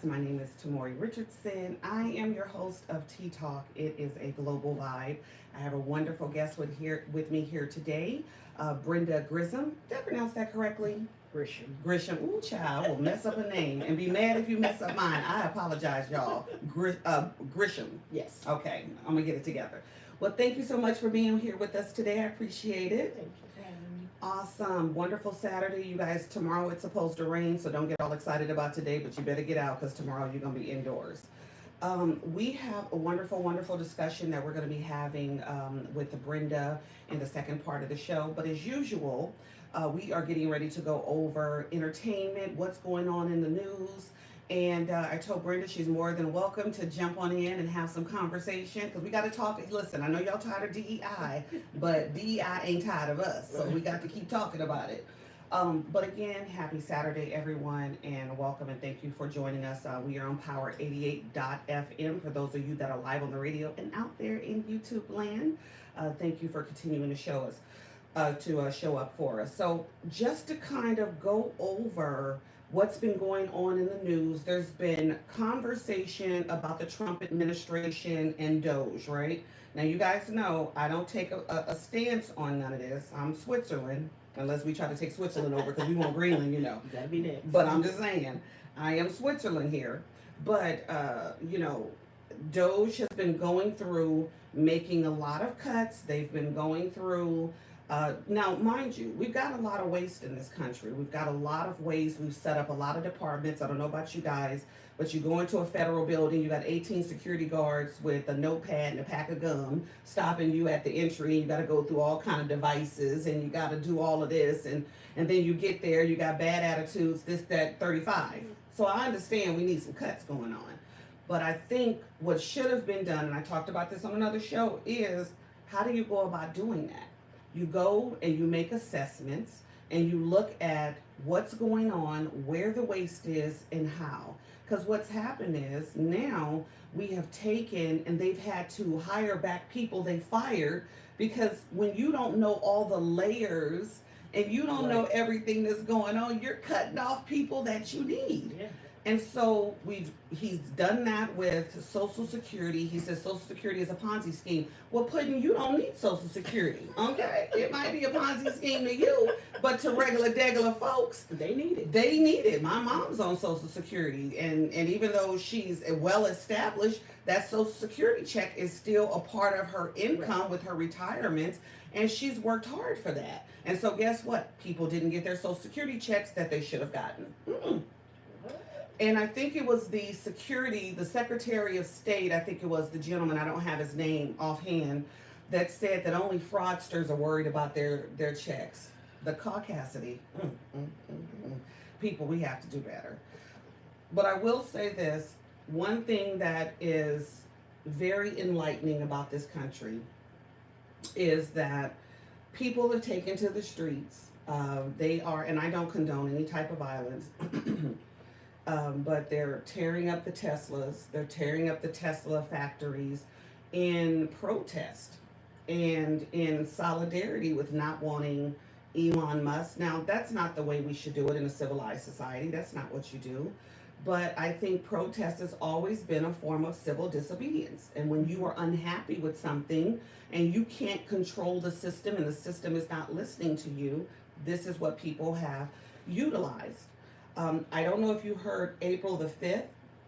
My name is Tamori Richardson. I am your host of Tea Talk. It is a global vibe. I have a wonderful guest with me here today, Brenda Grisham. Did I pronounce that correctly? Grisham. Grisham. Ooh, child, I will mess up a name and be mad if you mess up mine. I apologize, y'all. Grisham. Yes. Okay, I'm gonna get it together. Well, thank you so much for being here with us today. I appreciate it. Thank you for having me. Awesome. Wonderful Saturday. You guys, tomorrow it's supposed to rain, so don't get all excited about today, but you better get out because tomorrow you're going to be indoors. We have a wonderful, wonderful discussion that we're going to be having with Brenda in the second part of the show. But as usual, we are getting ready to go over entertainment, what's going on in the news. And I told Brenda she's more than welcome to jump on in and have some conversation because we got to talk. Listen, I know y'all tired of DEI, but DEI ain't tired of us. So we got to keep talking about it. But again, happy Saturday, everyone, and welcome and thank you for joining us. We are on Power 88.fm for those of you that are live on the radio and out there in YouTube land. Thank you for continuing to show us, show up for us. So just to kind of go over what's been going on in the news, there's been conversation about the Trump administration and Doge, right? Now, you guys know I don't take a stance on none of this. I'm Switzerland, unless we try to take Switzerland over because we want Greenland, you know. You gotta be next. But I'm just saying, I am Switzerland here. But, Doge has been going through making a lot of cuts. They've been going through now, mind you, we've got a lot of waste in this country. We've got a lot of waste. We've set up a lot of departments. I don't know about you guys, but you go into a federal building, you got 18 security guards with a notepad and a pack of gum stopping you at the entry. You got to go through all kind of devices, and you got to do all of this. And then you get there, you got bad attitudes, this, that, 35. So I understand we need some cuts going on. But I think what should have been done, and I talked about this on another show, is how do you go about doing that? You go and you make assessments and you look at what's going on, where the waste is, and how. Because what's happened is now we have taken and they've had to hire back people they fired because when you don't know all the layers and you don't know everything that's going on, you're cutting off people that you need. Yeah. And so he's done that with Social Security. He says Social Security is a Ponzi scheme. Well, Puddin', you don't need Social Security, okay? It might be a Ponzi scheme to you, but to regular folks, They need it. they need it. My mom's on Social Security, and even though she's well established, that Social Security check is still a part of her income with her retirement, and she's worked hard for that. And so guess what? People didn't get their Social Security checks that they should have gotten. And I think it was the Secretary of State, I think it was the gentleman, I don't have his name offhand, that said that only fraudsters are worried about their checks. The caucasity. People, we have to do better. But I will say this, one thing that is very enlightening about this country is that people have taken to the streets. They are, and I don't condone any type of violence, but they're tearing up the Teslas. They're tearing up the Tesla factories in protest and in solidarity with not wanting Elon Musk. Now, that's not the way we should do it in a civilized society. That's not what you do. But I think protest has always been a form of civil disobedience. And when you are unhappy with something and you can't control the system and the system is not listening to you, this is what people have utilized. I don't know if you heard April the 5th,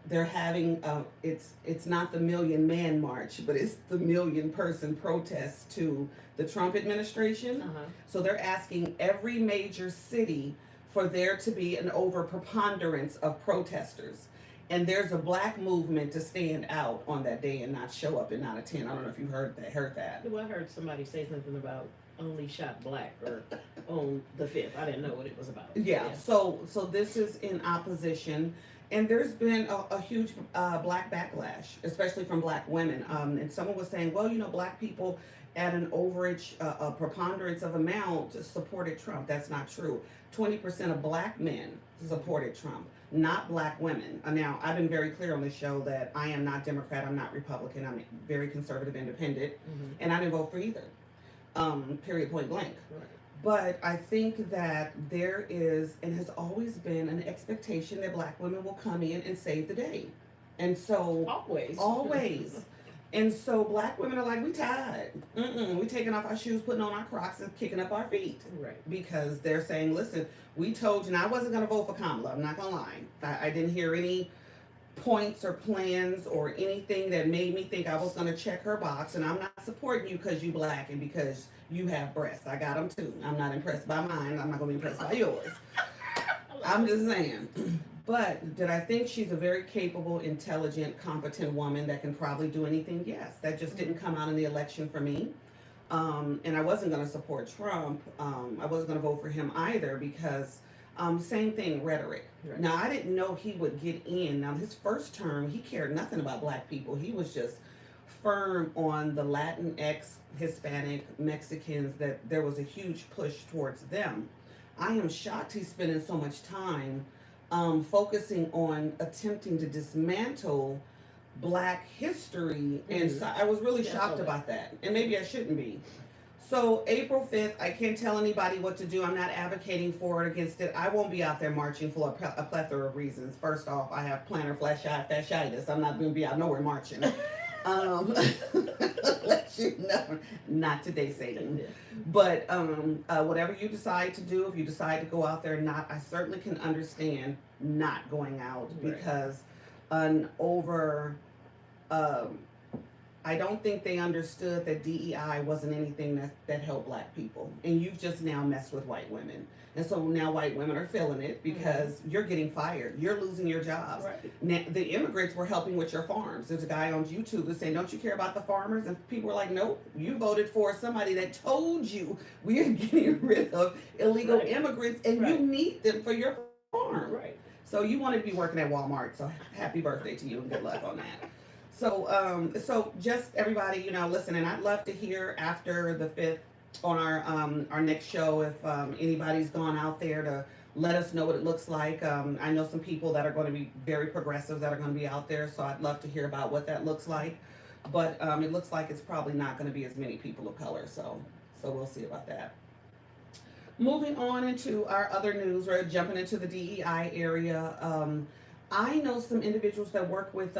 they're having, it's not the Million Man March, but it's the Million Person protest to the Trump administration. So they're asking every major city for there to be an overpreponderance of protesters. And there's a black movement to stand out on that day and not show up and not attend. I don't know if you heard that. Well, I heard somebody say something about only shot black or on the 5th. I didn't know what it was about. Yeah. So this is in opposition, and there's been a huge black backlash, especially from black women. And someone was saying, well, black people at an overage, a preponderance of amount supported Trump. That's not true. 20% of black men supported Trump, not black women. Now, I've been very clear on this show that I am not Democrat, I'm not Republican, I'm very conservative independent, and I didn't vote for either, period, point blank. Right. But I think that there is and has always been an expectation that black women will come in and save the day. And so, Always. always. And so, black women are like, we tired. We taking off our shoes, putting on our Crocs, and kicking up our feet. Right. Because they're saying, listen, we told you, and I wasn't going to vote for Kamala. I'm not going to lie. I didn't hear any points or plans or anything that made me think I was going to check her box. And I'm not supporting you because you black and because you have breasts. I got them too. I'm not impressed by mine. I'm not going to be impressed by yours. I'm just saying. But did I think she's a very capable, intelligent, competent woman that can probably do anything? Yes. That just didn't come out in the election for me. And I wasn't going to support Trump. I wasn't going to vote for him either because same thing, rhetoric. Right. Now, I didn't know he would get in. Now, his first term, he cared nothing about black people. He was just firm on the Latinx, Hispanic, Mexicans, that there was a huge push towards them. I am shocked he's spending so much time focusing on attempting to dismantle black history. And so I was really shocked about that. And maybe I shouldn't be. So April 5th, I can't tell anybody what to do. I'm not advocating for or against it. I won't be out there marching for a plethora of reasons. First off, I have plantar fasciitis. I'm not going to be out nowhere marching. Let you know, not today, Satan. But whatever you decide to do, if you decide to go out there or not, I certainly can understand not going out because I don't think they understood that DEI wasn't anything that helped black people. And you've just now messed with white women. And so now white women are feeling it because you're getting fired. You're losing your jobs. Right. Now, the immigrants were helping with your farms. There's a guy on YouTube that's saying, don't you care about the farmers? And people were like, nope, you voted for somebody that told you we are getting rid of illegal immigrants and you need them for your farm. Right. So you wanted to be working at Walmart. So happy birthday to you and good luck on that. So just everybody, listen, and I'd love to hear after the 5th on our next show if anybody's gone out there to let us know what it looks like. I know some people that are going to be very progressive that are going to be out there, so I'd love to hear about what that looks like. But it looks like it's probably not going to be as many people of color, so we'll see about that. Moving on into our other news, we're jumping into the DEI area. I know some individuals that work with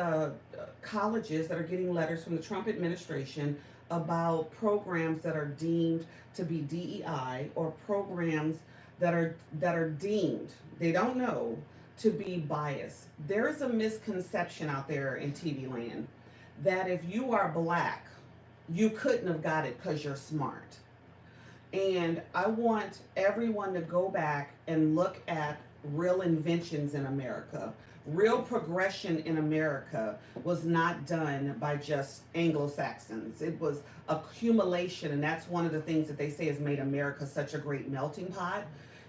colleges that are getting letters from the Trump administration about programs that are deemed to be DEI or programs that are deemed, they don't know, to be biased. There is a misconception out there in TV land that if you are black, you couldn't have got it because you're smart. And I want everyone to go back and look at real inventions in America. Real progression in America was not done by just Anglo-Saxons. It was accumulation, and that's one of the things that they say has made America such a great melting pot.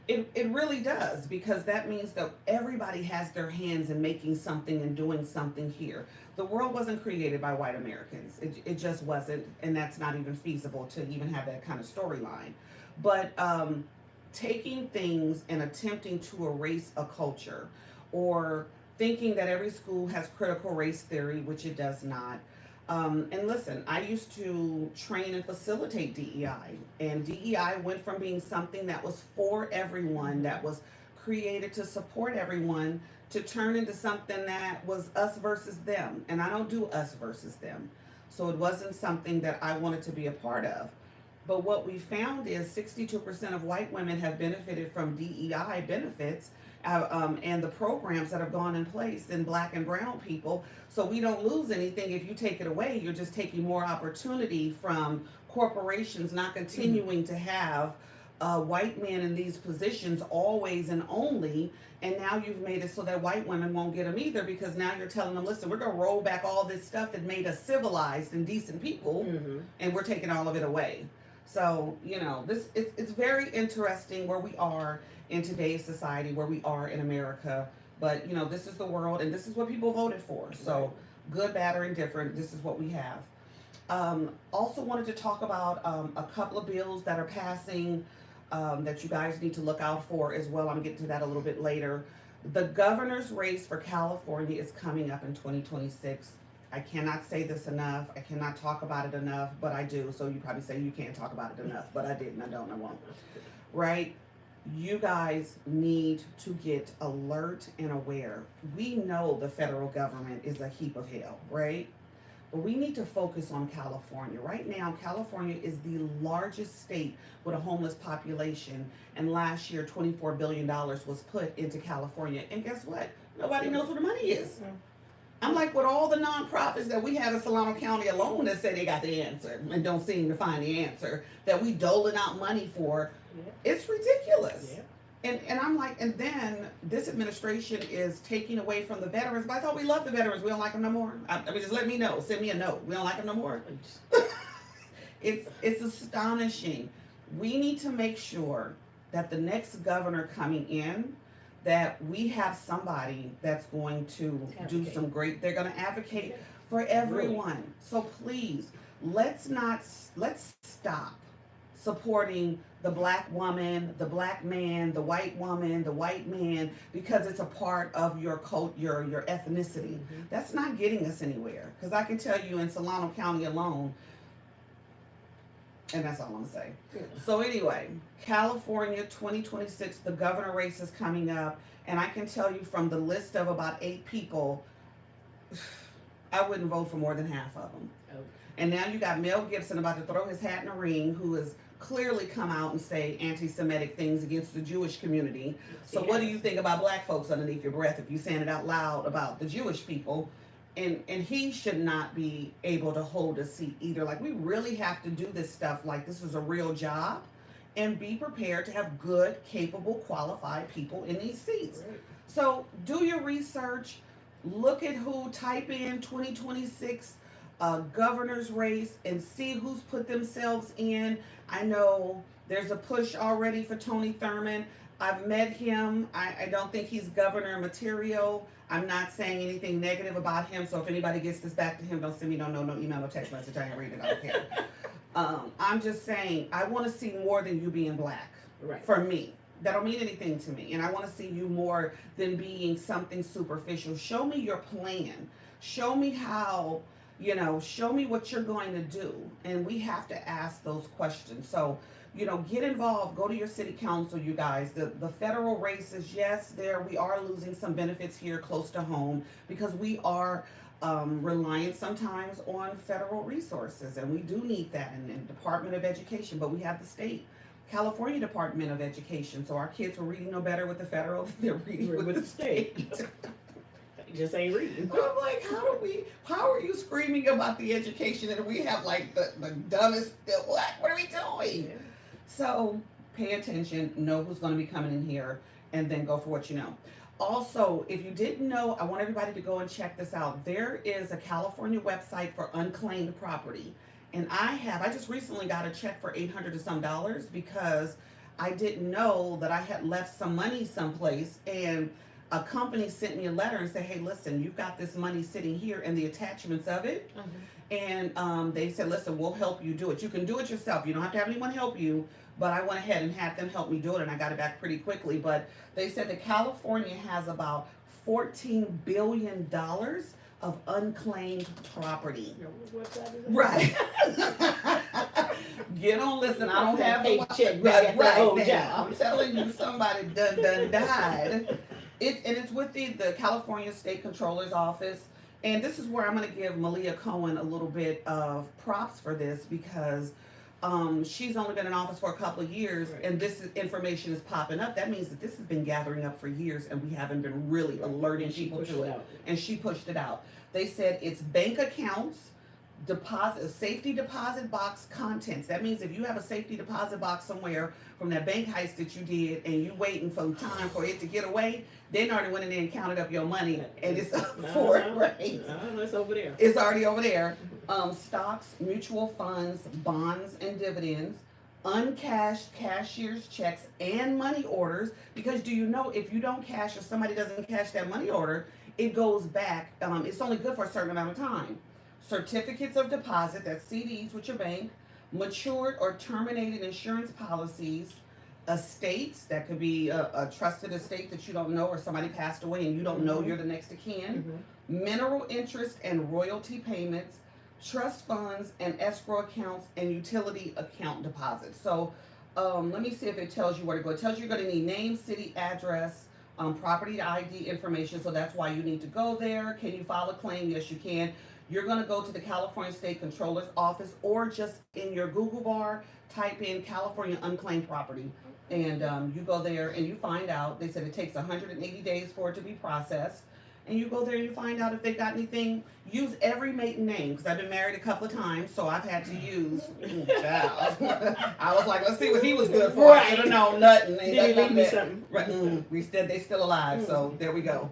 It really does, because that means that everybody has their hands in making something and doing something here. The world wasn't created by white Americans. It just wasn't, and that's not even feasible to even have that kind of storyline. But taking things and attempting to erase a culture, or thinking that every school has critical race theory, which it does not. And listen, I used to train and facilitate DEI, and DEI went from being something that was for everyone, that was created to support everyone, to turn into something that was us versus them. And I don't do us versus them. So it wasn't something that I wanted to be a part of. But what we found is 62% of white women have benefited from DEI benefits and the programs that have gone in place in black and brown people. So we don't lose anything if you take it away. You're just taking more opportunity from corporations not continuing to have white men in these positions always and only. And now you've made it so that white women won't get them either, because now you're telling them, listen, we're going to roll back all this stuff that made us civilized and decent people, and we're taking all of it away. So, it's very interesting where we are in today's society, where we are in America. But, this is the world, and this is what people voted for. So, good, bad, or indifferent, this is what we have. Also wanted to talk about a couple of bills that are passing that you guys need to look out for as well. I'm getting to that a little bit later. The governor's race for California is coming up in 2026. I cannot say this enough. I cannot talk about it enough, but I do. So you probably say you can't talk about it enough, but I didn't. I don't. I won't. right? You guys need to get alert and aware. We know the federal government is a heap of hell, right? But we need to focus on California. Right now, California is the largest state with a homeless population. And last year, $24 billion was put into California. And guess what? Nobody knows where the money is. I'm like, with all the nonprofits that we have in Solano County alone that say they got the answer and don't seem to find the answer, that we doling out money for, it's ridiculous. And I'm like, and then this administration is taking away from the veterans. But I thought we loved the veterans. We don't like them no more. I mean, just let me know. Send me a note. We don't like them no more. It's astonishing. We need to make sure that the next governor coming in, that we have somebody that's going to do some great. They're going to advocate for everyone. So please, let's stop supporting the black woman, the black man, the white woman, the white man, because it's a part of your your ethnicity. That's not getting us anywhere. Because I can tell you in Solano County alone, and that's all I'm gonna say. So anyway, California 2026, the governor race is coming up, and I can tell you from the list of about 8 people, I wouldn't vote for more than half of them. And now you got Mel Gibson about to throw his hat in the ring, who has clearly come out and say anti-Semitic things against the Jewish community. So what do you think about black folks underneath your breath if you're saying it out loud about the Jewish people? And he should not be able to hold a seat either. Like, we really have to do this stuff like this is a real job, and be prepared to have good, capable, qualified people in these seats. Right. So do your research. Look at who, type in 2026 governor's race and see who's put themselves in. I know there's a push already for Tony Thurmond. I've met him. I don't think he's governor material. I'm not saying anything negative about him, so if anybody gets this back to him, don't send me no email, no text message. I ain't read it. I don't care. I'm just saying, I want to see more than you being black. Right. For me. That don't mean anything to me. And I want to see you more than being something superficial. Show me your plan. Show me how, show me what you're going to do. And we have to ask those questions. So, get involved. Go to your city council, you guys. The federal races, yes, we are losing some benefits here close to home because we are reliant sometimes on federal resources. And we do need that in the Department of Education. But we have the state. California Department of Education. So our kids are reading no better with the federal than they're reading with the state. Just ain't reading. I'm like, how are you screaming about the education and we have like the dumbest, what are we doing? Yeah. So pay attention, know who's going to be coming in here, and then go for what you know. Also, if you didn't know, I want everybody to go and check this out. There is a California website for unclaimed property. And I just recently got a check for $800 and some because I didn't know that I had left some money someplace, and a company sent me a letter and said, hey, listen, you've got this money sitting here and the attachments of it. And they said, listen, we'll help you do it. You can do it yourself. You don't have to have anyone help you. But I went ahead and had them help me do it, and I got it back pretty quickly. But they said that California has about $14 billion of unclaimed property. What website is it? Right. Get on, listen, I don't have the paycheck right now. I'm telling you, somebody done died. It's with the California State Controller's Office. And this is where I'm going to give Malia Cohen a little bit of props for this, because she's only been in office for a couple of years, right, and this information is popping up. That means that this has been gathering up for years, and we haven't been really alerting people to it. And she pushed it out. They said it's bank accounts, safety deposit box contents. That means if you have a safety deposit box somewhere from that bank heist that you did, and you waiting for time for it to get away, they already went in there and counted up your money, and it's up for it, right? It's over there. It's already over there. Stocks, mutual funds, bonds, and dividends, uncashed cashier's checks, and money orders. Because do you know, if you don't cash, or somebody doesn't cash that money order, it goes back. It's only good for a certain amount of time. Certificates of deposit, that's CDs with your bank, matured or terminated insurance policies, estates, that could be a trusted estate that you don't know, or somebody passed away and you don't know you're the next of kin, mineral interest and royalty payments, trust funds and escrow accounts, and utility account deposits. So Let me see if it tells you where to go. It tells you you're going to need name, city, address, property ID information. So that's why you need to go there. Can you file a claim? Yes, you can. You're going to go to the California State Controller's Office, or just in your Google bar, type in California unclaimed property. And you go there and you find out. They said it takes 180 days for it to be processed. And you go there and you find out if they got anything. Use every maiden name, because I've been married a couple of times, so I've had to use. Child. I was like, let's see what he was good for. I should have known nothing. Did he leave me something? Right. We said they're still alive, so there we go.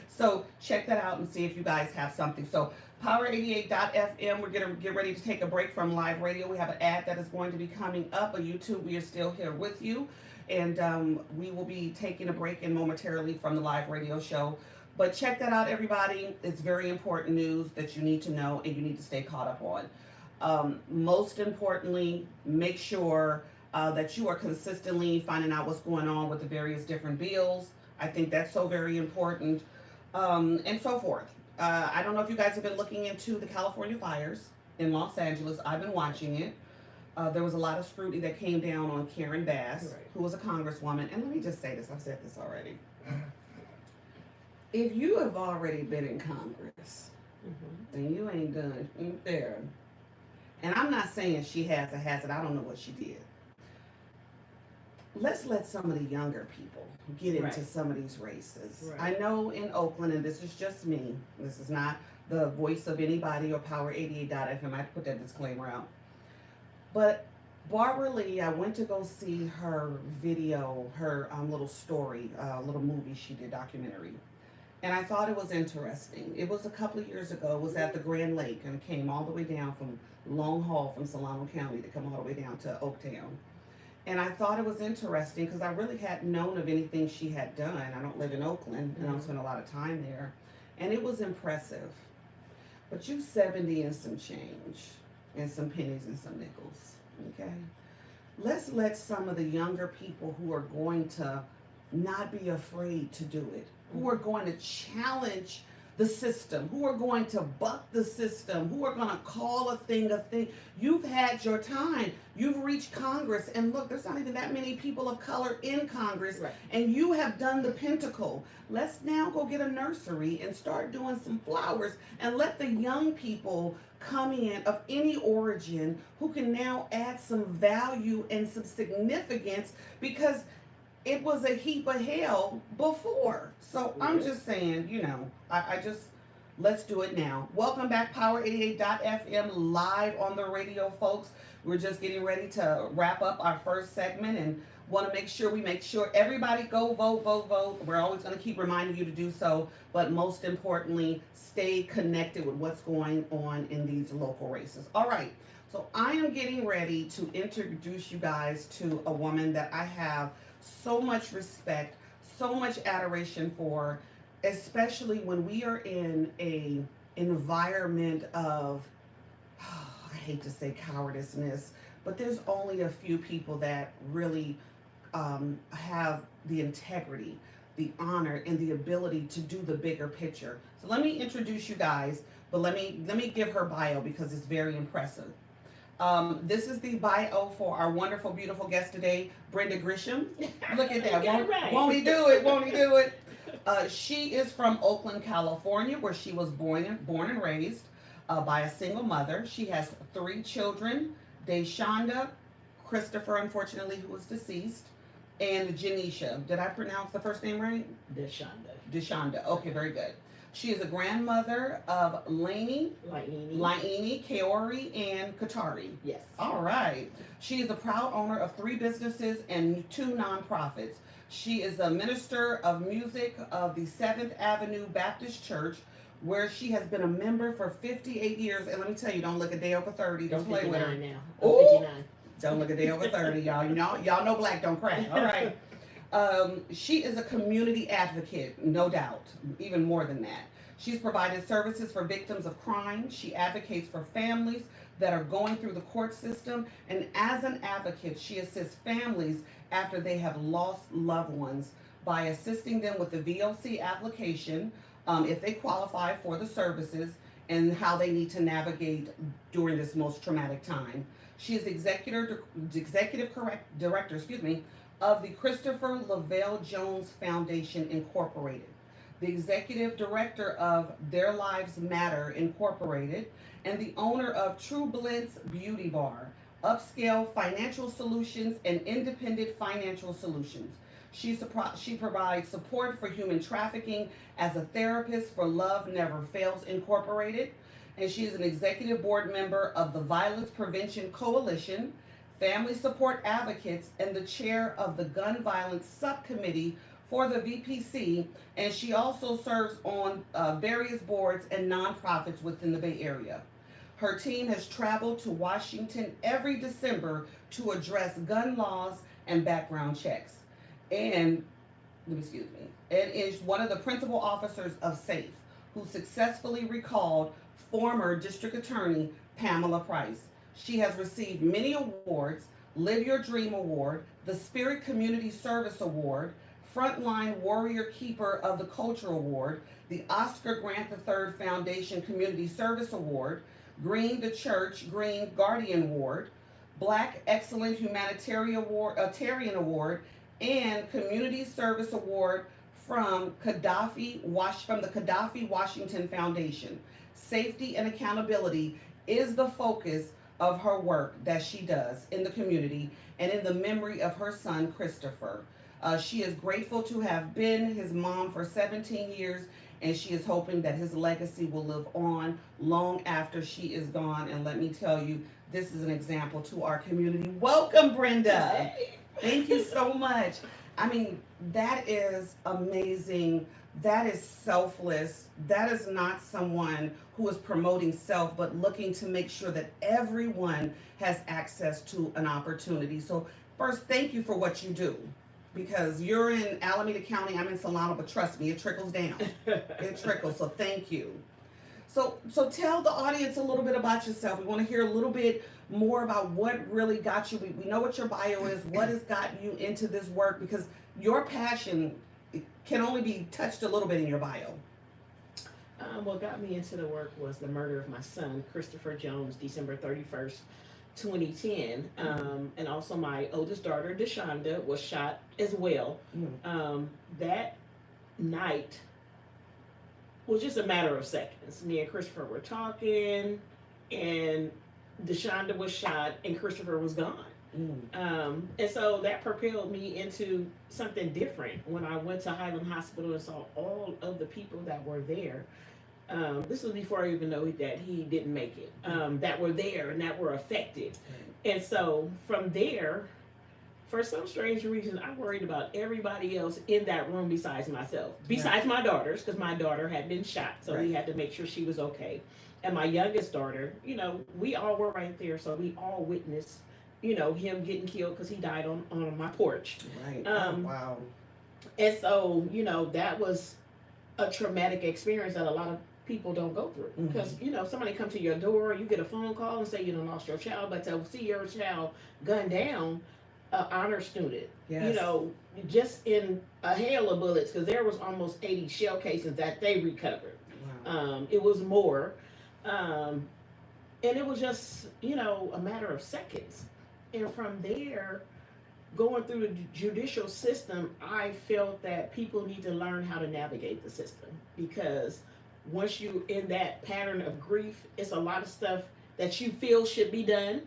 So check that out and see if you guys have something. So Power88.fm, we're going to get ready to take a break from live radio. We have an ad that is going to be coming up. On YouTube, we are still here with you. And we will be taking a break in momentarily from the live radio show. But check that out, everybody. It's very important news that you need to know and you need to stay caught up on. Most importantly, make sure that you are consistently finding out what's going on with the various different bills. I think that's so very important, and so forth. I don't know if you guys have been looking into the California fires in Los Angeles. I've been watching it. There was a lot of scrutiny that came down on Karen Bass, Right. who was a congresswoman. And let me just say this, I've said this already. If you have already been in Congress, then you ain't done there. And I'm not saying she has a hazard. I don't know what she did. Let's let some of the younger people get into Right. some of these races. Right. I know in Oakland, and this is just me, this is not the voice of anybody or Power88.fm. I have to put that disclaimer out. But Barbara Lee, I went to go see her video, her little story, little movie she did, documentary. And I thought it was interesting. It was a couple of years ago. It was at the Grand Lake and came all the way down from long haul from Solano County to come all the way down to Oaktown. And I thought it was interesting because I really hadn't known of anything she had done. I don't live in Oakland and I don't spend a lot of time there. And it was impressive. But you 70 and some change. And some pennies and some nickels, okay? Let's let some of the younger people who are going to not be afraid to do it, who are going to challenge the system, who are going to buck the system, who are going to call a thing a thing. You've had your time. You've reached Congress, and look, there's not even that many people of color in Congress, Right. and you have done the pinnacle. Let's now go get a nursery and start doing some flowers and let the young people come in of any origin who can now add some value and some significance, because it was a heap of hell before. So I'm just saying, you know, I just, let's do it now. Welcome back, Power88.fm, live on the radio, folks. We're just getting ready to wrap up our first segment and want to make sure everybody go vote, vote, vote. We're always going to keep reminding you to do so, but most importantly, stay connected with what's going on in these local races. All right, so I am getting ready to introduce you guys to a woman that I have so much respect, so much adoration for, especially when we are in a environment of, I hate to say cowardiceness, but there's only a few people that really have the integrity, the honor, and the ability to do the bigger picture. So let me introduce you guys, but let me give her bio because it's very impressive. This is the bio for our wonderful, beautiful guest today, Brenda Grisham. Look at that. Won't he do it? Won't he do it? She is from Oakland, California, where she was born and raised by a single mother. She has 3 children, Deshonda, Christopher, unfortunately, who was deceased, and Janisha. Did I pronounce the first name right? Deshonda. Okay, very good. She is a grandmother of Lainey, Kaori, and Katari. Yes. All right. She is a proud owner of 3 businesses and 2 nonprofits. She is a minister of music of the 7th Avenue Baptist Church, where she has been a member for 58 years. And let me tell you, don't look a day over 30. Don't play with her. Now. Ooh. 59. Don't look a day over 30, y'all. Y'all know black don't crack. All right. She is a community advocate, no doubt, even more than that. She's provided services for victims of crime. She advocates for families that are going through the court system. And as an advocate, she assists families after they have lost loved ones by assisting them with the VOC application, if they qualify for the services, and how they need to navigate during this most traumatic time. She is director, of the Christopher Lavelle Jones Foundation Incorporated, the executive director of Their Lives Matter Incorporated, and the owner of True Blends Beauty Bar, upscale financial solutions and independent financial solutions. She provides support for human trafficking as a therapist for Love Never Fails Incorporated, and she is an executive board member of the Violence Prevention Coalition, Family Support Advocates, and the chair of the Gun Violence Subcommittee for the VPC, and she also serves on various boards and nonprofits within the Bay Area. Her team has traveled to Washington every December to address gun laws and background checks. And is one of the principal officers of SAFE, who successfully recalled former District Attorney Pamela Price. She has received many awards: Live Your Dream Award, the Spirit Community Service Award, Frontline Warrior Keeper of the Culture Award, the Oscar Grant III Foundation Community Service Award, Green the Church Green Guardian Award, Black Excellent Humanitarian Award, and Community Service Award from the Gaddafi Washington Foundation. Safety and accountability is the focus of her work that she does in the community and in the memory of her son, Christopher. She is grateful to have been his mom for 17 years, and she is hoping that his legacy will live on long after she is gone. And let me tell you, this is an example to our community. Welcome, Brenda. Thank you so much. I mean, that is amazing. That is selfless. That is not someone who is promoting self, but looking to make sure that everyone has access to an opportunity. So first, thank you for what you do, because you're in Alameda County, I'm in Solano, but trust me, it trickles down. It trickles, so thank you. So tell the audience a little bit about yourself. We want to hear a little bit more about what really got you. We know what your bio is, what has gotten you into this work, because your passion can only be touched a little bit in your bio. What got me into the work was the murder of my son, Christopher Jones, December 31st, 2010. And also my oldest daughter, Deshonda, was shot as well. That night was just a matter of seconds. Me and Christopher were talking, and Deshonda was shot, and Christopher was gone. And so that propelled me into something different. When I went to Highland Hospital and saw all of the people that were there, this was before I even know that he didn't make it, that were there and that were affected. And so from there, for some strange reason, I worried about everybody else in that room besides myself, besides my daughters, because my daughter had been shot, so we had to make sure she was okay. And my youngest daughter, you know, we all were right there, so we all witnessed, you know, him getting killed because he died on my porch. Wow. And so, you know, that was a traumatic experience that a lot of people don't go through. Because, you know, somebody come to your door, you get a phone call and say you done lost your child, but to see your child gunned down, honor student, you know, just in a hail of bullets, because there was almost 80 shell casings that they recovered. It was more. And it was just, you know, a matter of seconds. And from there, going through the judicial system, I felt that people need to learn how to navigate the system, because once you're in that pattern of grief, it's a lot of stuff that you feel should be done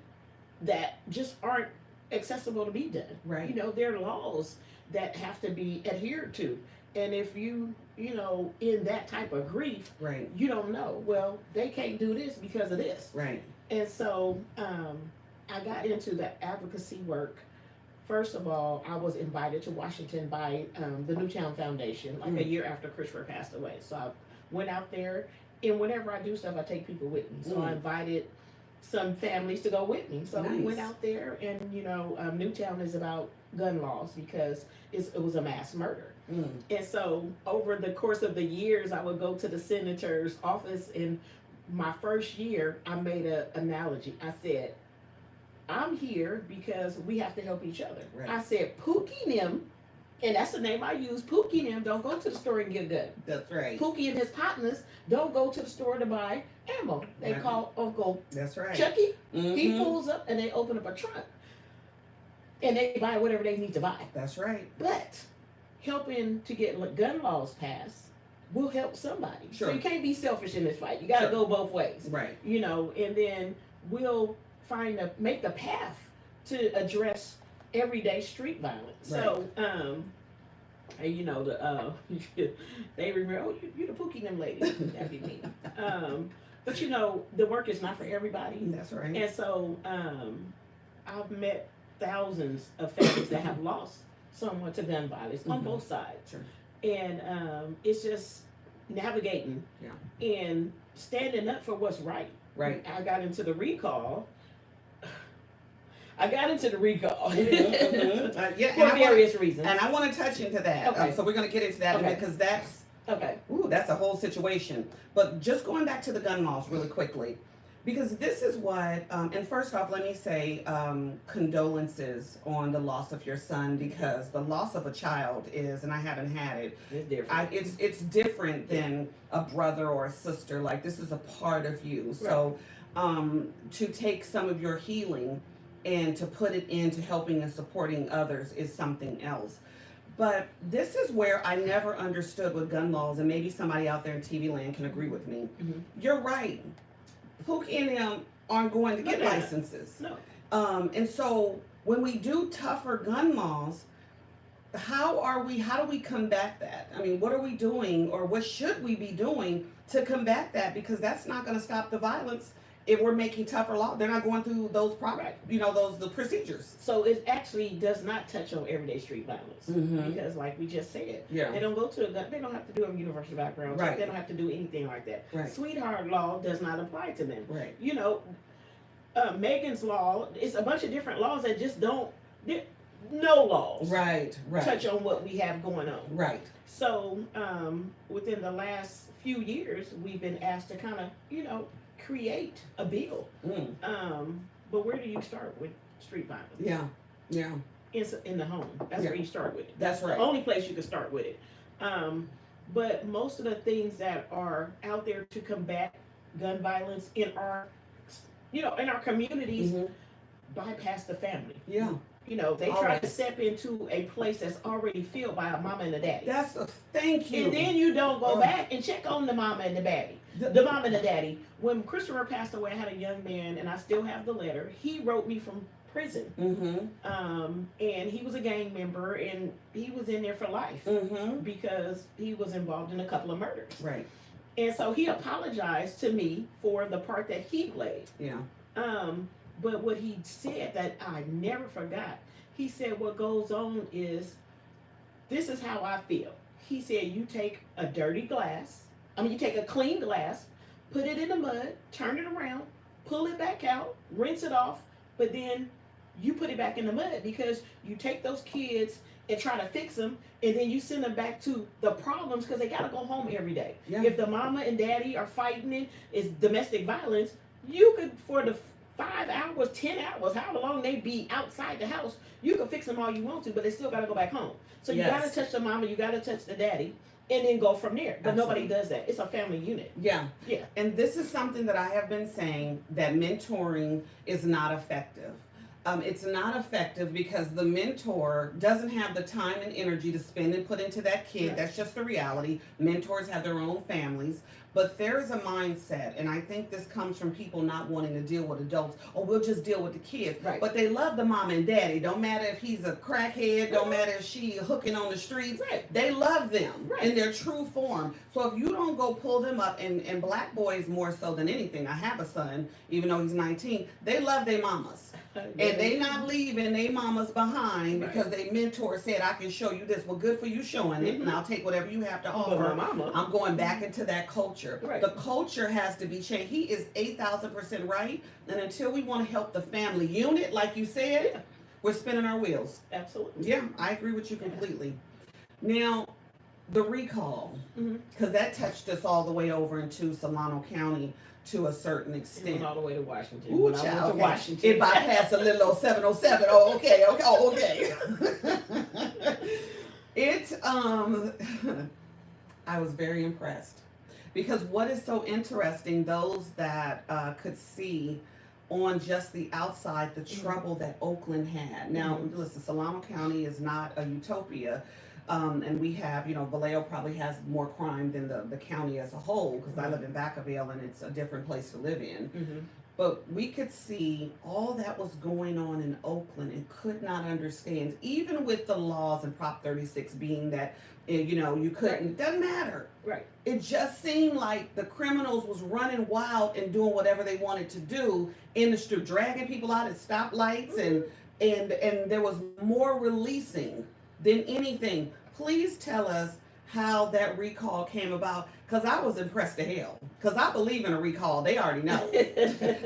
that just aren't accessible to be done. You know, there are laws that have to be adhered to. And if you know, in that type of grief, you don't know, well, they can't do this because of this. And so I got into the advocacy work. First of all, I was invited to Washington by the Newtown Foundation, like a year after Christopher passed away. So I went out there, and whenever I do stuff, I take people with me. So I invited some families to go with me. So we went out there, and, you know, Newtown is about gun laws because it was a mass murder. And so over the course of the years, I would go to the senator's office. In my first year, I made an analogy. I said, I'm here because we have to help each other. I said, Pookie and them And that's the name I use. Pookie and them don't go to the store and get a gun. That's right. Pookie and his partners don't go to the store to buy ammo. They Right. call Uncle That's right. Chucky. Mhm. He pulls up and they open up a trunk. And they buy whatever they need to buy. That's right. But helping to get gun laws passed will help somebody. Sure. So you can't be selfish in this fight. You got to Sure. go both ways. Right. You know, and then we'll make the path to address everyday street violence. Right. So, and you know, they remember, oh, you the Pookie them lady. That'd be me. But you know, the work is not for everybody. That's right. And so, I've met thousands of families that have lost someone to gun violence on Mhm. both sides. Sure. And it's just navigating and standing up for what's right. Right. I got into the recall. Yeah, For various reasons. And I want to touch into that. Okay. So we're going to get into that in a Okay. minute because that's Okay. that's a whole situation. But just going back to the gun laws really quickly, because this is what. And first off, let me say condolences on the loss of your son, because the loss of a child is, and I haven't had it. It's different. It's different than a brother or a sister. Like, this is a part of you. So to take some of your healing and to put it into helping and supporting others is something else. But this is where I never understood with gun laws, and maybe somebody out there in TV land can agree with me. Mhm. You're right. Pookie and them aren't going to get No, they're not. licenses. No. And so when we do tougher gun laws, how do we combat that? I mean, what are we doing, or what should we be doing to combat that? Because that's not going to stop the violence if we're making tougher laws. They're not going through those the procedures. So it actually does not touch on everyday street violence Mhm. because, like we just said, Yeah. they don't go to a gun. They don't have to do a universal background check. Right. They don't have to do anything like that. Right. Sweetheart law does not apply to them. Right. You know, Megan's law. It's a bunch of different laws that just don't. No laws Right. Right. touch on what we have going on. Right. So within the last few years, we've been asked to kind of, create a bill. Mm. But where do you start with street violence? Yeah. Yeah. In the home. That's where you start with it. That's right. The only place you can start with it. But most of the things that are out there to combat gun violence in our communities Mhm. bypass the family. Yeah. They try to Always. step into a place that's already filled by a mama and a daddy. Thank you. And then you don't go back and check on the mama and the daddy. The mama and the daddy. When Christopher passed away, I had a young man, and I still have the letter. He wrote me from prison. Mm-hmm. And he was a gang member, and he was in there for life Mm-hmm. because he was involved in a couple of murders. Right. And so he apologized to me for the part that he played. Yeah. But what he said that I never forgot, he said what goes on is, this is how I feel. He said, you take a you take a clean glass, put it in the mud, turn it around, pull it back out, rinse it off, but then you put it back in the mud because you take those kids and try to fix them, and then you send them back to the problems because they got to go home every day. Yeah. If the mama and daddy are fighting it's domestic violence, you could, for the 5 hours, 10 hours, however long they be outside the house, you can fix them all you want to, but they still got to go back home. So you got to touch the mama, you got to touch the daddy, and then go from there. But nobody does that. It's a family unit. Yeah. Yeah. And this is something that I have been saying, that mentoring is not effective. It's not effective because the mentor doesn't have the time and energy to spend and put into that kid. Right. That's just the reality. Mentors have their own families. But there is a mindset, and I think this comes from people not wanting to deal with adults. Or we'll just deal with the kids. Right. But they love the mom and daddy. Don't matter if he's a crackhead. Don't matter if she hooking on the streets. Right. They love them Right. in their true form. So if you don't go pull them up, and black boys more so than anything, I have a son, even though he's 19, they love their mamas. And they not leaving their mamas behind because their mentor said, I can show you this. Well, good for you showing it, and I'll take whatever you have to offer. But my mama. I'm going back into that culture. Right. The culture has to be changed. He is 8,000% right. And until we want to help the family unit, like you said, we're spinning our wheels. Absolutely. Yeah, I agree with you completely. Now, the recall, because that touched us all the way over into Solano County to a certain It extent. went all the way to Washington. Ooh, When I went child, to okay. Washington. It bypassed a little old 707. Oh, okay. It I was very impressed because what is so interesting, those that could see on just the outside the trouble that Oakland had. Now, listen, Solano County is not a utopia. And we have, Vallejo probably has more crime than the county as a whole because I live in Vacaville and it's a different place to live in. Mm-hmm. But we could see all that was going on in Oakland and could not understand, even with the laws and Prop 36 being that, you couldn't, it doesn't matter. Right. It just seemed like the criminals was running wild and doing whatever they wanted to do in the street, dragging people out at stoplights and there was more releasing than anything. Please tell us how that recall came about, because I was impressed to hell. Because I believe in a recall. They already know.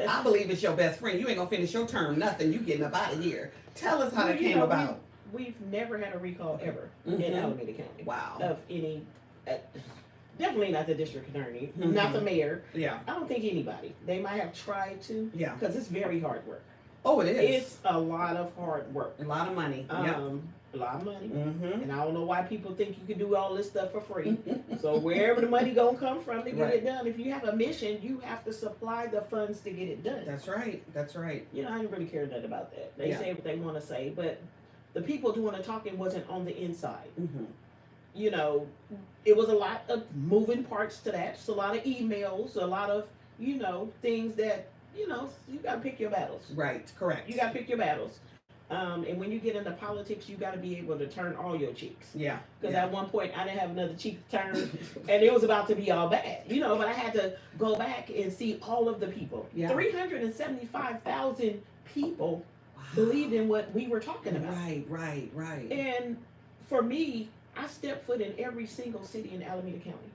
I believe it's your best friend. You ain't gonna finish your term, nothing. You getting up out of here. Tell us how that came about. We've never had a recall ever in Alameda County. Wow. Of any, definitely not the district attorney, not the mayor. Yeah. I don't think anybody. They might have tried to. Yeah. Because it's very hard work. Oh, it is. It's a lot of hard work. A lot of money. A lot of money. Mm-hmm. And I don't know why people think you can do all this stuff for free. So wherever the money gonna come from to get it done, if you have a mission, you have to supply the funds to get it done. That's right. That's right. I didn't really care nothing about that. They say what they want to say, but the people doing the talking wasn't on the inside. Mm-hmm. It was a lot of moving parts to that. It's a lot of emails, a lot of, things that, you got to pick your battles. Right. Correct. You got to pick your battles. And when you get into politics, you got to be able to turn all your cheeks. Yeah. Because at one point, I didn't have another cheek to turn, and it was about to be all bad. But I had to go back and see all of the people. Yeah. 375,000 people believed in what we were talking about. Right. And for me, I stepped foot in every single city in Alameda County.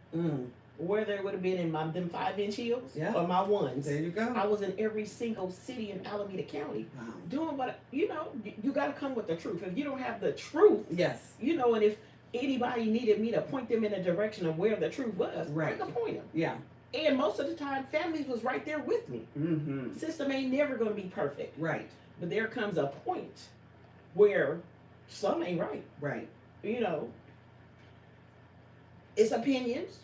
Whether it would have been in them 5-inch heels or my ones. There you go. I was in every single city in Alameda County. Wow. Doing what, you got to come with the truth. If you don't have the truth, yes. And if anybody needed me to point them in a direction of where the truth was, I could point them. Yeah. And most of the time, families was right there with me. Mm-hmm. System ain't never going to be perfect. Right. But there comes a point where some ain't right. Right. It's opinions,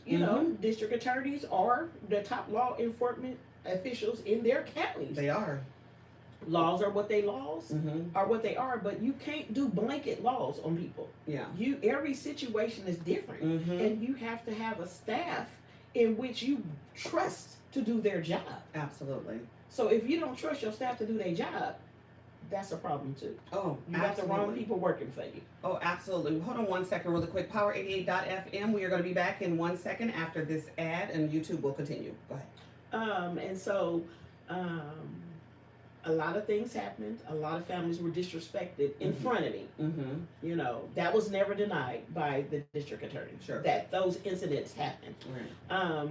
district attorneys are the top law enforcement officials in their counties. They are. Laws are what they are what they are, but you can't do blanket laws on people. Yeah. Every situation is different, and you have to have a staff in which you trust to do their job. Absolutely. So if you don't trust your staff to do their job, that's a problem too. Oh, you got the wrong people working for you. Oh, absolutely. Hold on 1 second really quick. Power88.fm. We are going to be back in 1 second after this ad, and YouTube will continue. Go ahead. And so a lot of things happened. A lot of families were disrespected in front of me. That was never denied by the district attorney. Sure. That those incidents happened. Right.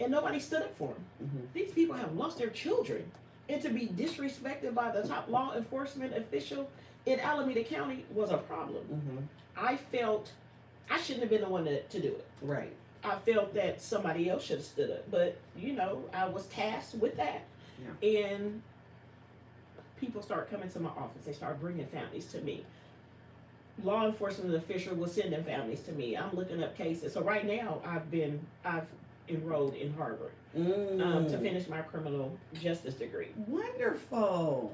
And nobody stood up for them. These people have lost their children. And to be disrespected by the top law enforcement official in Alameda County was a problem. I felt I shouldn't have been the one to do it. Right. I felt that somebody else should have stood up. But, I was tasked with that. Yeah. And people start coming to my office. They start bringing families to me. Law enforcement official was sending families to me. I'm looking up cases. So right now I've enrolled in Harvard to finish my criminal justice degree. Wonderful.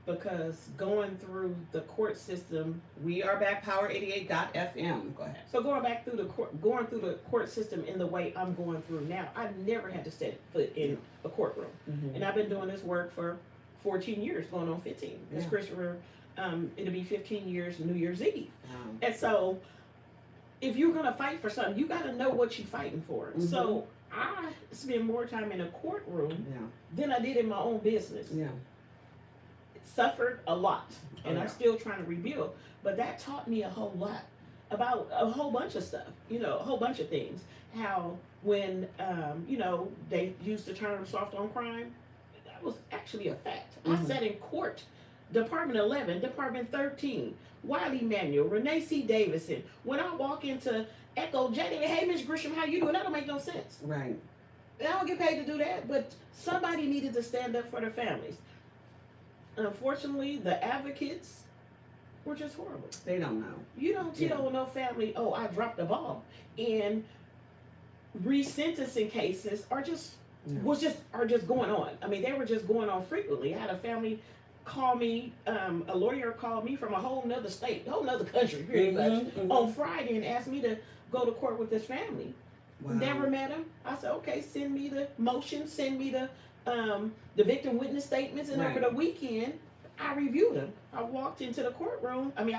Because going through the court system, we are back. Power88.fm. Go ahead. So going through the court system in the way I'm going through now, I never had to step foot in a courtroom, and I've been doing this work for 14 years, going on 15. This Christopher, it'll be 15 years New Year's Eve, and so. If you're going to fight for something, you got to know what you're fighting for. So I spend more time in a courtroom than I did in my own business. Yeah. It suffered a lot, and I'm still trying to rebuild. But that taught me a whole lot about a whole bunch of stuff, a whole bunch of things. How when, they used the term soft on crime, that was actually a fact. I sat in court, Department 11, Department 13, Wiley Manuel, Renee C. Davison. When I walk into Echo J, hey, Miss Grisham, how you doing? That don't make no sense. Right. I don't get paid to do that, but somebody needed to stand up for their families. Unfortunately, the advocates were just horrible. They don't know. You don't tell no family, oh, I dropped the ball. And resentencing cases are just going on. I mean, they were just going on frequently. I had a family call me, a lawyer called me from a whole nother state, whole nother country, pretty much, on Friday and asked me to go to court with this family. Wow. Never met him. I said, okay, send me the motion, send me the victim witness statements, and over the weekend, I reviewed them. I walked into the courtroom. I mean,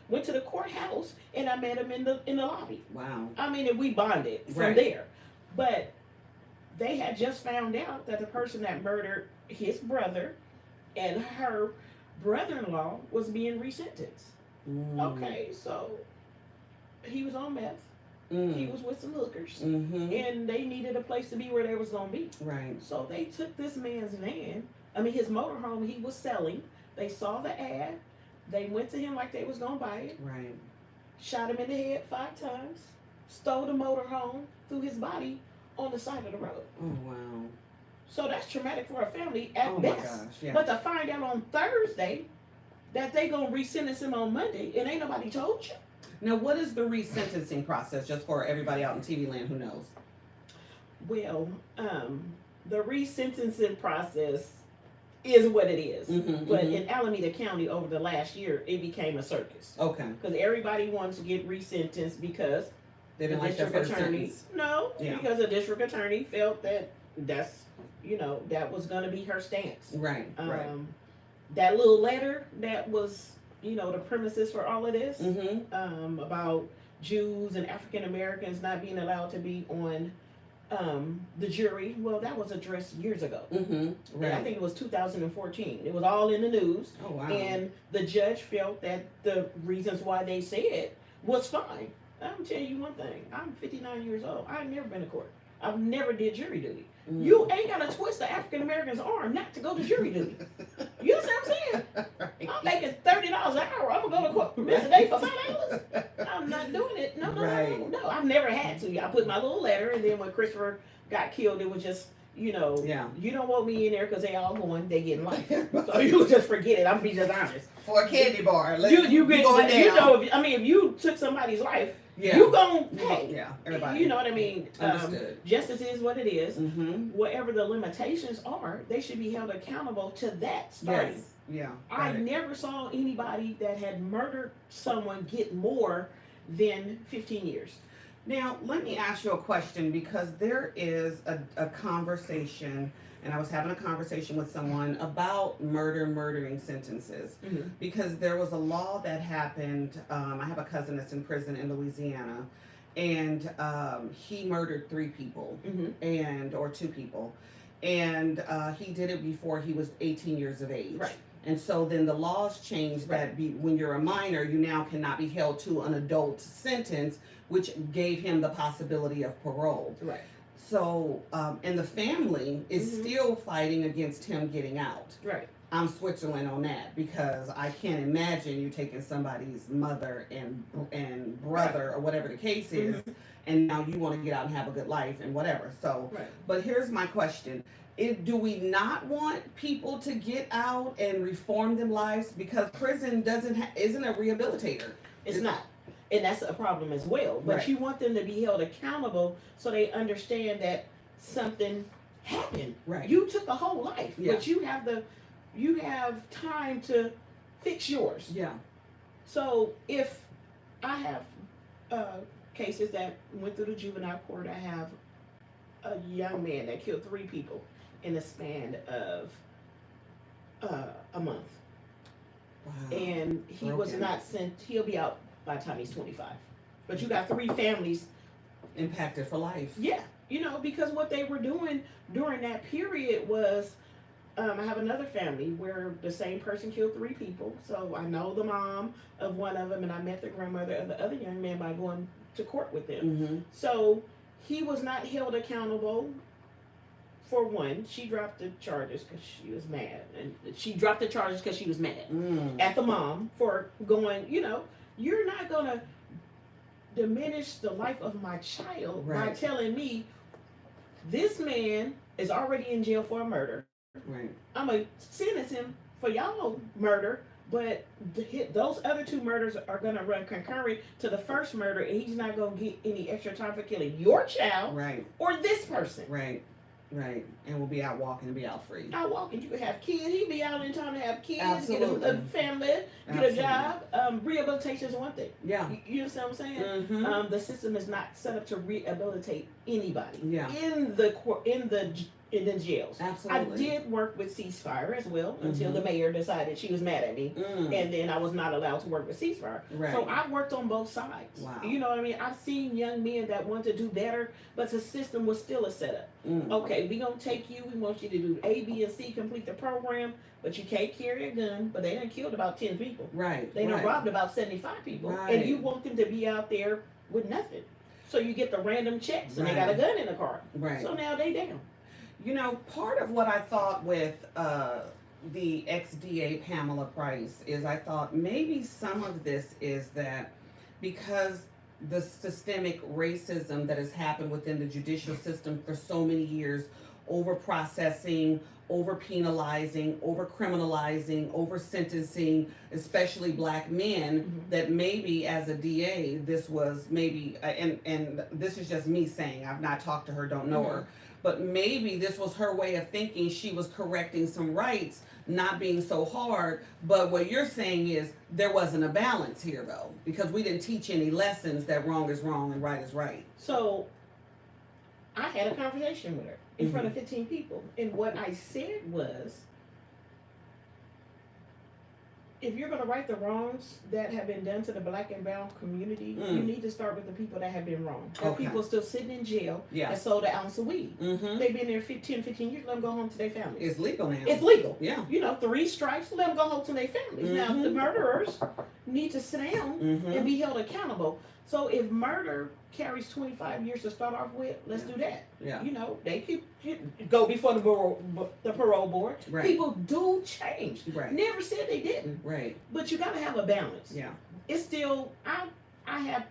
went to the courthouse, and I met him in the lobby. Wow. I mean, and we bonded from there. But they had just found out that the person that murdered his brother and her brother-in-law was being resentenced. Okay, so he was on meth. He was with some hookers, and they needed a place to be where they was gonna be. Right. So they took this man's van. I mean, his motorhome he was selling. They saw the ad. They went to him like they was gonna buy it. Right. Shot him in the head 5 times. Stole the motorhome, threw his body on the side of the road. Oh wow. So that's traumatic for a family at best. My gosh, yeah. But to find out on Thursday that they gonna resentence him on Monday, and ain't nobody told you. Now, what is the resentencing process, just for everybody out in TV land who knows? Well, the resentencing process is what it is. But in Alameda County over the last year, it became a circus. Okay. Because everybody wants to get resentenced because they didn't like their first sentence. No, because the district attorney felt that that was going to be her stance. Right, right. That little letter that was, the premises for all of this, about Jews and African Americans not being allowed to be on the jury. Well, that was addressed years ago. Right. I think it was 2014. It was all in the news. Oh, wow. And the judge felt that the reasons why they said was fine. I'm telling you one thing. I'm 59 years old. I've never been to court. I've never did jury duty. You ain't got to twist the African American's arm not to go to jury duty. You know what I'm saying? Right. I'm making $30 an hour. I'm going to go to court. Miss a day for $5. I'm not doing it. No. I've never had to. I put my little letter, and then when Christopher got killed, it was just, you don't want me in there because they all going, they getting life. So you just forget it. I'm be just honest. For a candy bar. You going down. If you took somebody's life, you gonna pay. Yeah, everybody. You know what I mean? Understood. Justice is what it is. Whatever the limitations are, they should be held accountable to that starting. Yes. Yeah. I never saw anybody that had murdered someone get more than 15 years. Now, let me ask you a question, because there is a conversation, and I was having a conversation with someone about murdering sentences, because there was a law that happened. I have a cousin that's in prison in Louisiana, and he murdered 3 people, or 2 people, and he did it before he was 18 years of age. Right. And so then the laws changed that when you're a minor, you now cannot be held to an adult sentence, which gave him the possibility of parole. Right. So, and the family is still fighting against him getting out. Right. I'm Switzerland on that, because I can't imagine you taking somebody's mother and brother or whatever the case is, and now you want to get out and have a good life and whatever. So, but here's my question. Do we not want people to get out and reform their lives? Because prison isn't a rehabilitator. It's not. And that's a problem as well. But you want them to be held accountable so they understand that something happened. Right. You took a whole life, but you have time to fix yours. Yeah. So if I have cases that went through the juvenile court, I have a young man that killed 3 people in a span of a month. Wow. And he was not sent. He'll be out by the time he's 25. But you got 3 families impacted for life. Yeah, because what they were doing during that period was, I have another family where the same person killed 3 people. So I know the mom of one of them, and I met the grandmother of the other young man by going to court with them. So he was not held accountable. For one, she dropped the charges because she was mad. And she dropped the charges because she was mad at the mom for going, you're not going to diminish the life of my child by telling me this man is already in jail for a murder. Right. I'm going to sentence him for y'all murder, But those other 2 murders are going to run concurrent to the first murder, and he's not going to get any extra time for killing your child Right. or this person. Right. Right. And we'll be out walking and be out free. Out walking, you could have kids. He'd be out in time to have kids, Absolutely. get a family, get Absolutely. a job. Rehabilitation is one thing. Yeah. You understand what I'm saying? Mm-hmm. The system is not set up to rehabilitate anybody. Yeah. In the jails. Absolutely. I did work with Ceasefire as well until Mhm. the mayor decided she was mad at me, and then I was not allowed to work with Ceasefire. Right. So I've worked on both sides. Wow. You know what I mean? I've seen young men that want to do better, but the system was still a setup. Okay, we gonna take you. We want you to do A, B, and C, complete the program, but you can't carry a gun. But they done killed about 10 people. Right. They done right. robbed about 75 people, Right. and you want them to be out there with nothing. So you get the random checks, and they got a Right. gun in the car. Right. So now they down. You know, part of what I thought with the ex-DA Pamela Price is I thought maybe some of this is that because the systemic racism that has happened within the judicial system for so many years, over processing, over penalizing, over criminalizing, over sentencing, especially black men, that maybe as a DA, this was maybe, and this is just me saying, I've not talked to her, don't know her, but maybe this was her way of thinking. She was correcting some rights, not being so hard. But what you're saying is there wasn't a balance here, though, because we didn't teach any lessons that wrong is wrong and right is right. So I had a conversation with her in front of 15 people. And what I said was, if you're going to right the wrongs that have been done to the black and brown community, you need to start with the people that have been wrong. The people still sitting in jail and sold an ounce of weed. They've been there 15 years. Let them go home to their families. It's legal now. It's legal. Yeah. You know, 3 strikes, let them go home to their families. Now, the murderers need to sit down and be held accountable. So if murder carries 25 years to start off with, let's do that. Yeah. You know, they could go before the parole board. Right. People do change. Right. Never said they didn't. Right. But you got to have a balance. Yeah. It's still, I have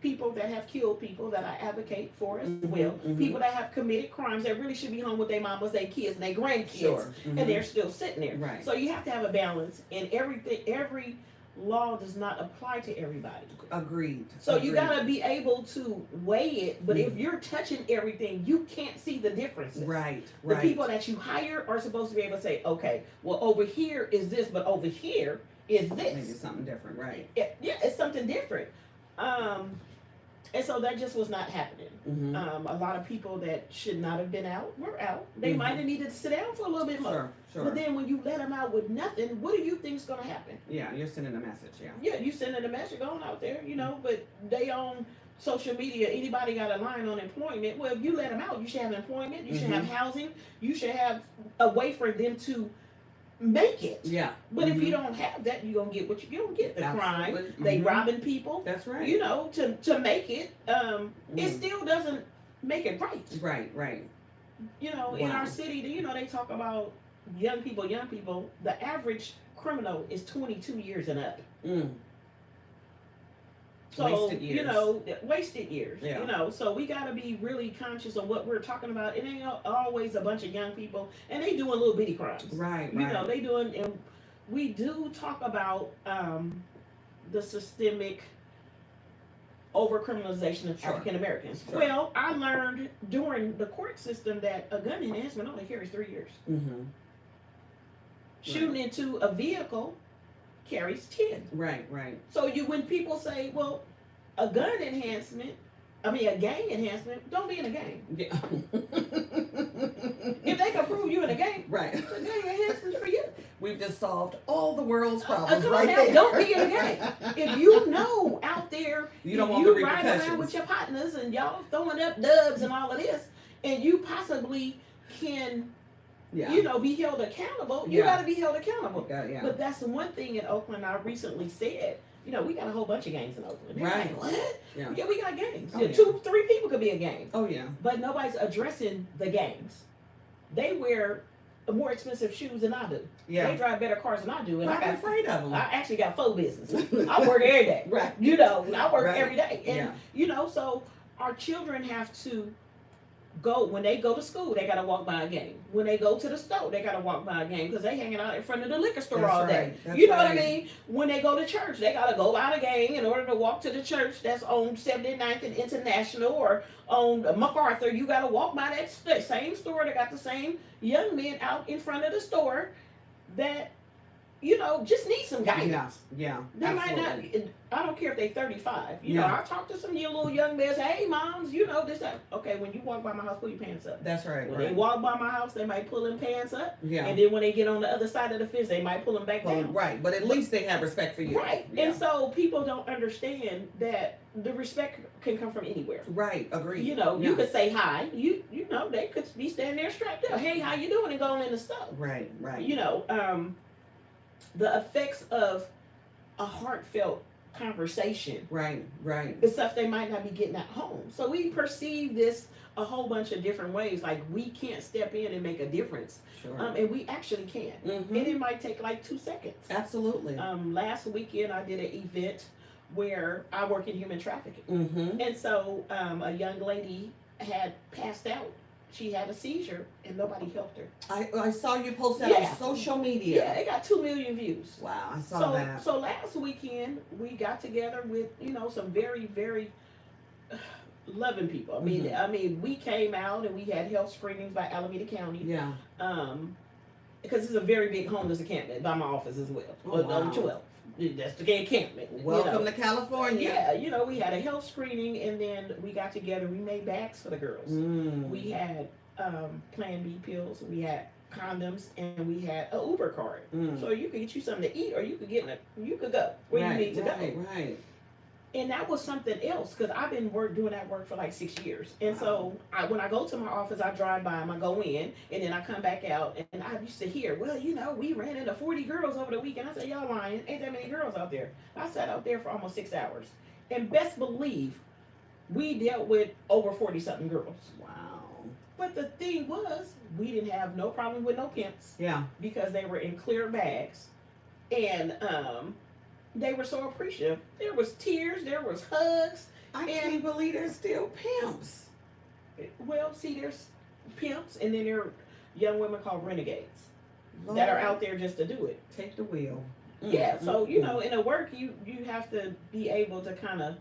people that have killed people that I advocate for as well. People that have committed crimes that really should be home with their mamas, their kids, and their grandkids, Sure. and they're still sitting there. Right. So you have to have a balance, and every law does not apply to everybody. Agreed. So you gotta be able to weigh it, but if you're touching everything, you can't see the differences. Right. The people that you hire are supposed to be able to say, okay, well over here is this, but over here is this. Maybe something different, right? Yeah, it's something different. And so that just was not happening. A lot of people that should not have been out were out. They might have needed to sit down for a little bit more. Sure. But then when you let them out with nothing, what do you think's gonna happen? Yeah, you're sending a message, yeah. Yeah, you sending a message on out there, you know, but they on social media, anybody got a line on employment. Well, if you let them out, you should have employment, you should have housing, you should have a way for them to make it. Yeah. But if you don't have that, you're gonna get what you don't get. The Absolutely. crime, they robbing people. That's right. You know, to make it, it still doesn't make it right. Right. You know, in our city, you know, they talk about young people. The average criminal is 22 years and up. So, Wasted years. you know, wasted years. Yeah. You know, so we got to be really conscious of what we're talking about. It ain't always a bunch of young people, and they doing little bitty crimes. Right. You know, they doing, and we do talk about the systemic over-criminalization of African Americans. Sure. Well, I learned during the court system that a gun enhancement only carries 3 years. Shooting into a vehicle carries 10. Right. So when people say, well, a gun enhancement, a gang enhancement, don't be in a gang. Yeah. If they can prove you in a gang, Right. it's a gang enhancement for you. We've just solved all the world's problems Come on right now, there. don't be in a gang. If you know out there, You don't if want the you ride around repercussions. with your partners and y'all throwing up dubs and all of this, and you possibly can, you know, be held accountable, you got to be held accountable. Yeah. But that's the one thing in Oakland I recently said. You know, we got a whole bunch of gangs in Oakland. They're Right. like, what? Yeah. Yeah, we got gangs. Oh, Yeah, yeah. 2-3 people could be a gang. Oh yeah. But nobody's addressing the gangs. They wear more expensive shoes than I do. Yeah. They drive better cars than I do. And I'm afraid of them. I actually got 4 businesses. I work every day. Right. You know, I work Right. every day. And, Yeah. you know, so our children have to when they go to school, they gotta walk by a game. When they go to the store, they gotta walk by a game because they hanging out in front of the liquor store all day. You know what I mean? When they go to church, they gotta go by the game in order to walk to the church that's on 79th and International or on MacArthur. You gotta walk by that same store. They got the same young men out in front of the store that just need some guidance. Yeah. They might not. I don't care if they 35. You know, I talk to some little young men. Say, hey, moms, this that. Okay, when you walk by my house, pull your pants up. That's right. When they walk by my house, they might pull them pants up. Yeah. And then when they get on the other side of the fence, they might pull them back down. Right. But at least they have respect for you. Right. Yeah. And so people don't understand that the respect can come from anywhere. Right. Agreed. You could say hi. They could be standing there strapped up. Hey, how you doing? And going in the stuff. Right. Right. The effects of a heartfelt conversation. Right. The stuff they might not be getting at home. So we perceive this a whole bunch of different ways. Like we can't step in and make a difference. Sure. And we actually can. Mm-hmm. And it might take like 2 seconds. Absolutely. Last weekend I did an event where I work in human trafficking. Mm-hmm. And so a young lady had passed out. She had a seizure and nobody helped her. I saw you post that on social media. Yeah, it got 2 million views. Wow, I saw that. So last weekend we got together with some very, very loving people. I mean, we came out and we had health screenings by Alameda County. Yeah. Because it's a very big homeless encampment by my office as well. Oh, wow. On 12. That's the encampment. Welcome to California. Yeah, we had a health screening and then we got together. We made bags for the girls. We had Plan B pills. We had condoms and we had a Uber card. So you could get you something to eat or you could you could go where you need to go. Right. And that was something else because I've been doing that work for like 6 years. And so when I go to my office, I drive by them, I go in, and then I come back out. And I used to hear, well, we ran into 40 girls over the weekend. I said, y'all lying. Ain't that many girls out there. I sat out there for almost 6 hours. And best believe, we dealt with over 40-something girls. Wow. But the thing was, we didn't have no problem with no pimps. Yeah. Because they were in clear bags. And, they were so appreciative. There was tears. There was hugs. I can't believe they're still pimps. Well, see, there's pimps, and then there are young women called renegades that are out there just to do it. Take the wheel. Yeah. So in a work, you have to be able to kind of,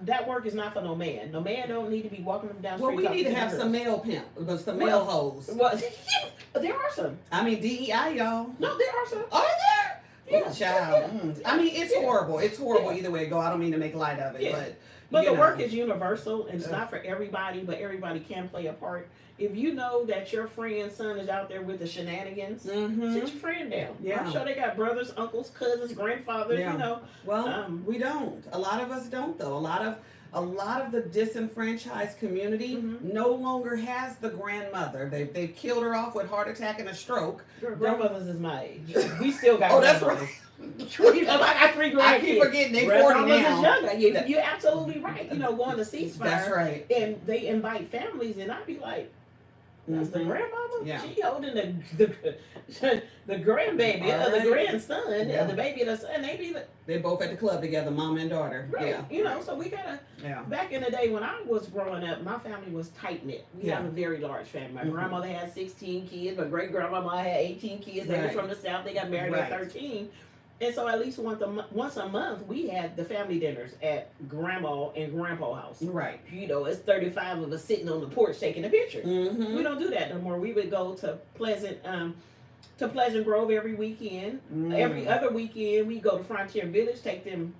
that work is not for no man. No man don't need to be walking them down the street. Well, we need to have some male pimp, but some male hoes. Well, there are some. I mean, DEI, y'all. No, there are some. Are there? Yeah, child. Yeah. I mean, it's horrible. It's horrible either way it go. I don't mean to make light of it, but the work is universal and it's not for everybody, but everybody can play a part. If you know that your friend's son is out there with the shenanigans, sit your friend down. Yeah. I'm sure they got brothers, uncles, cousins, grandfathers, Well, we don't. A lot of us don't though. A lot of the disenfranchised community no longer has the grandmother. They've killed her off with heart attack and a stroke. Grandmothers is my age. We still got that's right. I got 3 grandkids. I keep forgetting they 40 now. Is younger. You're absolutely right. Going to ceasefire. That's right. And they invite families, and I'd be like, that's the grandmama. Yeah. She holding the grandbaby, the grandson, the baby, the son. They both at the club together, mom and daughter. Right. So we gotta. Yeah. Back in the day when I was growing up, my family was tight knit. We had a very large family. My grandmother had 16 kids. My great grandmama had 18 kids. They were from the South. They got married at 13. And so at least once a month, we had the family dinners at Grandma and Grandpa's house. Right. It's 35 of us sitting on the porch taking a picture. We don't do that no more. We would go to Pleasant Grove every weekend. Every other weekend, we go to Frontier Village, take them.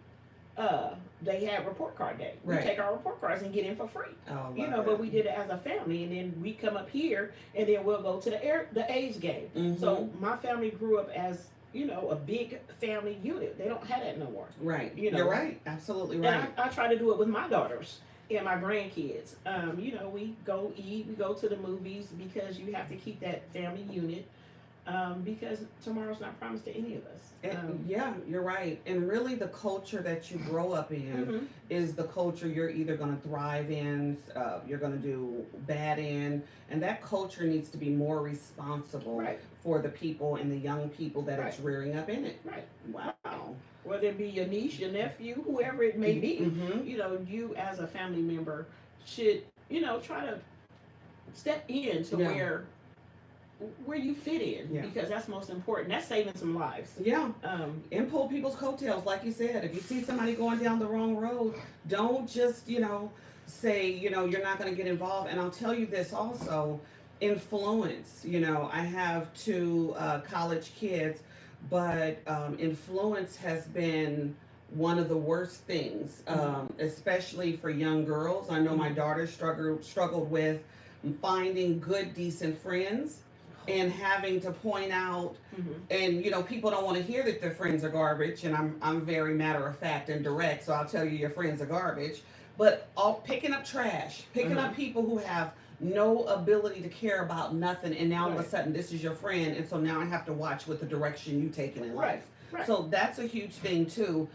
They had report card day. We take our report cards and get in for free. But we did it as a family, and then we come up here, and then we'll go to the A's game. So my family grew up as a big family unit. They don't have that no more. Right. You're right. Absolutely right. And I try to do it with my daughters and my grandkids. We go eat, we go to the movies because you have to keep that family unit. Because tomorrow's not promised to any of us. Yeah, you're right. And really the culture that you grow up in is the culture you're either going to thrive in, you're going to do bad in, and that culture needs to be more responsible for the people and the young people that it's rearing up in it. Right. Wow. Whether it be your niece, your nephew, whoever it may be, you as a family member should, try to step in to where you fit in, because that's most important. That's saving some lives. And pull people's coattails, like you said. If you see somebody going down the wrong road, don't just say you're not going to get involved. And I'll tell you this also, influence. I have two college kids, but influence has been one of the worst things, especially for young girls. I know my daughter struggled with finding good, decent friends and having to point out, and people don't want to hear that their friends are garbage, and I'm very matter of fact and direct, so I'll tell you your friends are garbage. But picking up trash, picking up people who have no ability to care about nothing, and now all of a sudden this is your friend, and so now I have to watch what the direction you taking in life. So that's a huge thing too.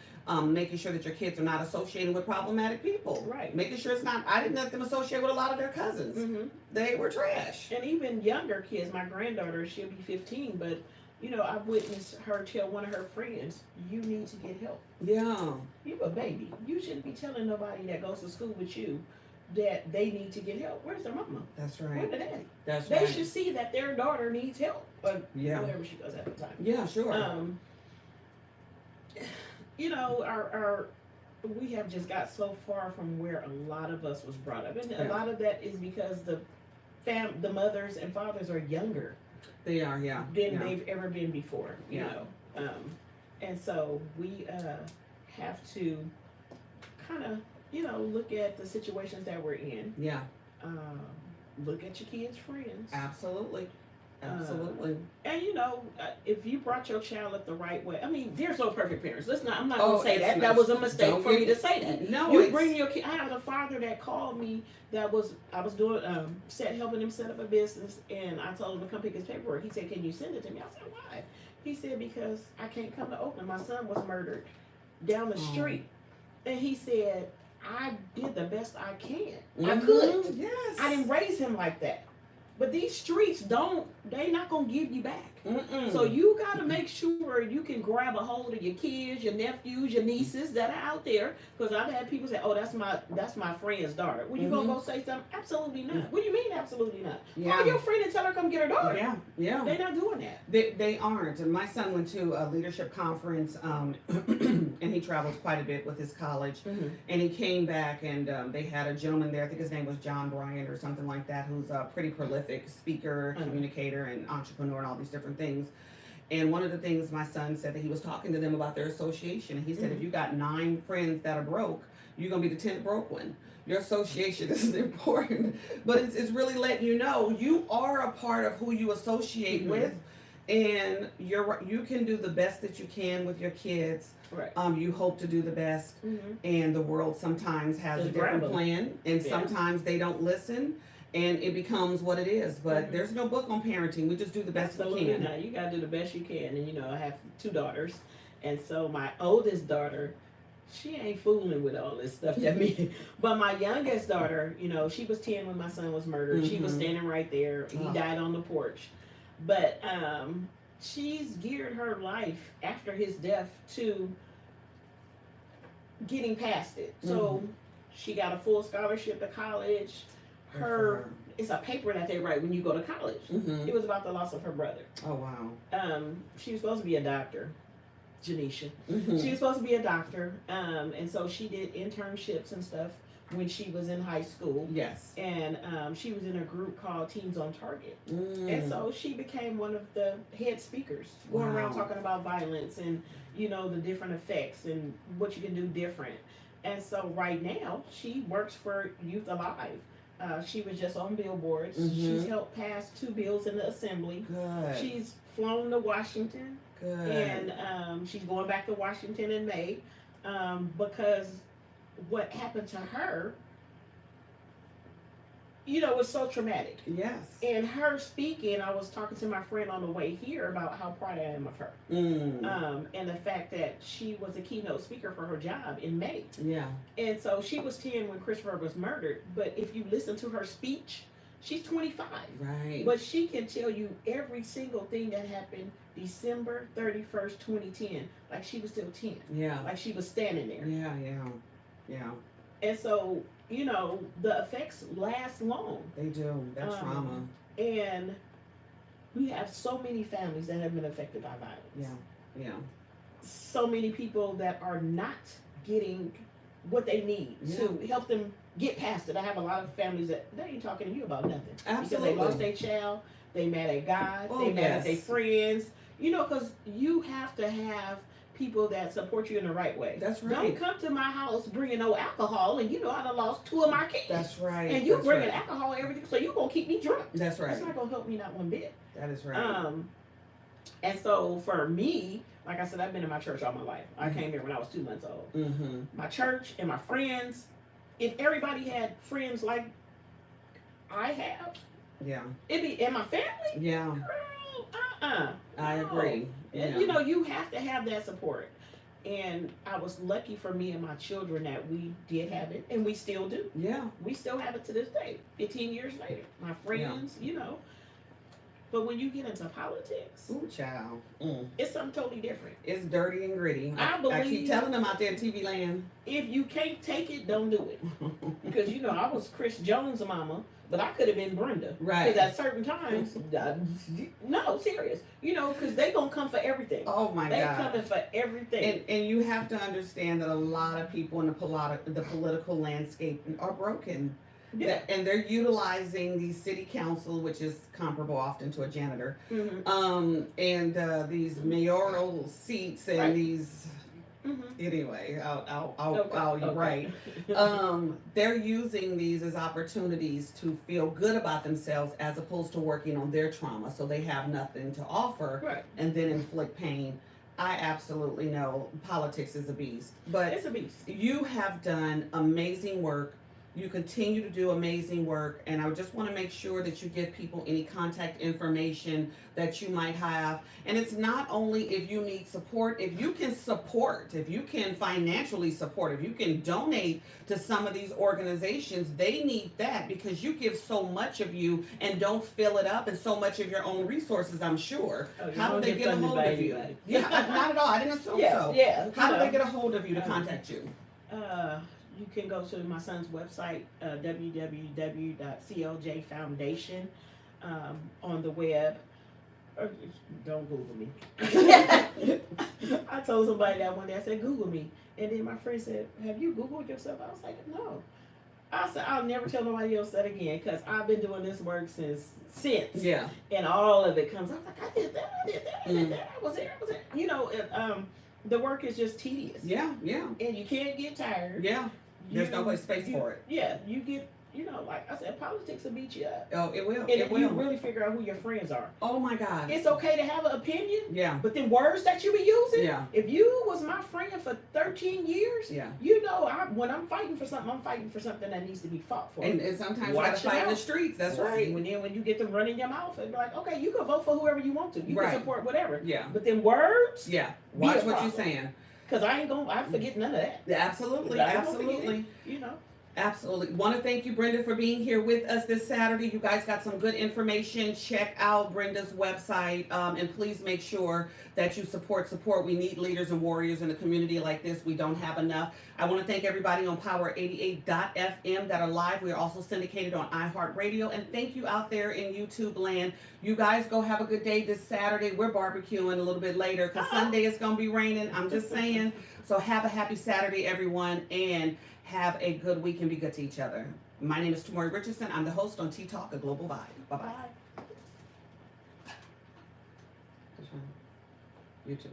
Making sure that your kids are not associating with problematic people. Making sure it's not. I didn't let them associate with a lot of their cousins. They were trash. And even younger kids. My granddaughter, she'll be 15, but I've witnessed her tell one of her friends, "You need to get help." You a baby. You shouldn't be telling nobody that goes to school with you that they need to get help. Where's their mama? That's right. Where's the daddy? That's they right. should see that their daughter needs help, or whatever she does at the time. Sure. We have just got so far from where a lot of us was brought up, and a lot of that is because the mothers and fathers are younger. They are, than they've ever been before. And so we have to kind of look at the situations that we're in. Look at your kids' friends. Absolutely. And if you brought your child up the right way, I mean, there's no perfect parents. I'm not gonna say that. That was a mistake for me to say that. No, you bring your kid. I had a father that called me. I was doing helping him set up a business, and I told him to come pick his paperwork. He said, "Can you send it to me?" I said, "Why?" He said, "Because I can't come to Oakland. My son was murdered down the street," and he said, "I did the best I can. I could. Yes. I didn't raise him like that." But these streets they not going to give you back. So you got to make sure you can grab a hold of your kids, your nephews, your nieces that are out there. Because I've had people say, "Oh, that's my friend's daughter." Well, you going to go say something? Absolutely not. What do you mean absolutely not? Call your friend and tell her come get her daughter. They're not doing that. They aren't. And my son went to a leadership conference, and he travels quite a bit with his college. And he came back, and they had a gentleman there, I think his name was John Bryant or something like that, who's a pretty prolific speaker, communicator, and entrepreneur, and all these different things. And one of the things my son said, that he was talking to them about their association. And he said, if you got 9 friends that are broke, you're going to be the 10th broke one. Your association is important. But it's really letting you know you are a part of who you associate with. And you can do the best that you can with your kids. You hope to do the best. And the world sometimes has a different plan. And sometimes they don't listen. And it becomes what it is. But there's no book on parenting. We just do the best we can. No, you got to do the best you can. And, I have 2 daughters. And so my oldest daughter, she ain't fooling with all this stuff that me. But my youngest daughter, she was 10 when my son was murdered. She was standing right there. He died on the porch. But she's geared her life after his death to getting past it. So she got a full scholarship to college. It's a paper that they write when you go to college. It was about the loss of her brother. Oh, wow. She was supposed to be a doctor, Janisha. She was supposed to be a doctor, and so she did internships and stuff when she was in high school. Yes. And she was in a group called Teens on Target. And so she became one of the head speakers, going around talking about violence and, the different effects and what you can do different. And so right now, she works for Youth Alive. She was just on billboards. She's helped pass 2 bills in the assembly. Good. She's flown to Washington. Good. And she's going back to Washington in May because what happened to her, was so traumatic. Yes. And her speaking, I was talking to my friend on the way here about how proud I am of her. And the fact that she was a keynote speaker for her job in May. Yeah. And so she was 10 when Christopher was murdered. But if you listen to her speech, she's 25. Right. But she can tell you every single thing that happened December 31st, 2010. Like she was still 10. Yeah. Like she was standing there. Yeah. And so you know, the effects last long. They do. That trauma. And we have so many families that have been affected by violence. Yeah. So many people that are not getting what they need to help them get past it. I have a lot of families that they ain't talking to you about nothing. Absolutely. Because they lost their child, they mad at God, they mad at their friends. You know, because you have to have people that support you in the right way. That's right. Don't come to my house bringing no alcohol, and you know I done lost 2 of my kids. That's right. And you bringing alcohol and everything, so you gonna keep me drunk. That's right. That's not gonna help me not one bit. That is right. And so for me, like I said, I've been in my church all my life. I came here when I was 2 months old. Mm-hmm. My church and my friends. If everybody had friends like I have, it'd be in my family. Yeah. Girl, I agree. Yeah. You know, you have to have that support. And I was lucky for me and my children that we did have it, and we still do. Yeah. We still have it to this day, 15 years later. My friends, you know. But when you get into politics, ooh, child, it's something totally different. It's dirty and gritty. I keep telling them out there in TV land. If you can't take it, don't do it. Because, you know, I was Chris Jones' mama, but I could have been Brenda. Right. Because at certain times, no, serious. You know, because they going to come for everything. Oh, my God. They coming for everything. And you have to understand that a lot of people in the political landscape are broken. Yeah. And they're utilizing the city council, which is comparable often to a janitor, and these mayoral seats and these. Anyway, right. They're using these as opportunities to feel good about themselves as opposed to working on their trauma, so they have nothing to offer and then inflict pain. I absolutely know politics is a beast, but it's a beast. You have done amazing work. You continue to do amazing work, and I just want to make sure that you give people any contact information that you might have. And it's not only if you need support, if you can support, if you can financially support, if you can donate to some of these organizations, they need that because you give so much of you and don't fill it up and so much of your own resources, I'm sure. How do they get a hold of you? Yeah, not at all. I didn't assume so. Yeah. How do they get a hold of you to contact you? You can go to my son's website, www.cljfoundation, on the web. Or don't Google me. I told somebody that one day, I said, Google me. And then my friend said, have you Googled yourself? I was like, no. I said, I'll never tell nobody else that again because I've been doing this work since. Yeah. And all of it comes, I was like, I did that, I did that, I was there. You know, the work is just tedious. Yeah. And you can't get tired. Yeah. There's no space for it. Yeah, you get, you know, like I said, politics will beat you up. Oh, it will. And if you really figure out who your friends are. Oh my God. It's okay to have an opinion. Yeah. But then words that you be using. Yeah. If you was my friend for 13 years. Yeah. You know, when I'm fighting for something, I'm fighting for something that needs to be fought for. And sometimes you gotta fight in the streets. That's right. When you get them running your mouth, and be like, okay, you can vote for whoever you want to. You can support whatever. Yeah. But then words. Yeah. Watch what you're saying. Because I forget none of that. Absolutely. You know. Absolutely. Want to thank you, Brenda, for being here with us this Saturday. You guys got some good information. Check out Brenda's website, and please make sure that you support. We need leaders and warriors in a community like this. We don't have enough. I want to thank everybody on Power 88.fm that are live. We are also syndicated on iHeartRadio. And thank you out there in YouTube land. You guys go have a good day this Saturday. We're barbecuing a little bit later because Sunday is going to be raining. I'm just saying. So have a happy Saturday, everyone, and have a good week and be good to each other. My name is Tamori Richardson. I'm the host on Tea Talk, A Global Vibe. Bye-bye. Bye. You too.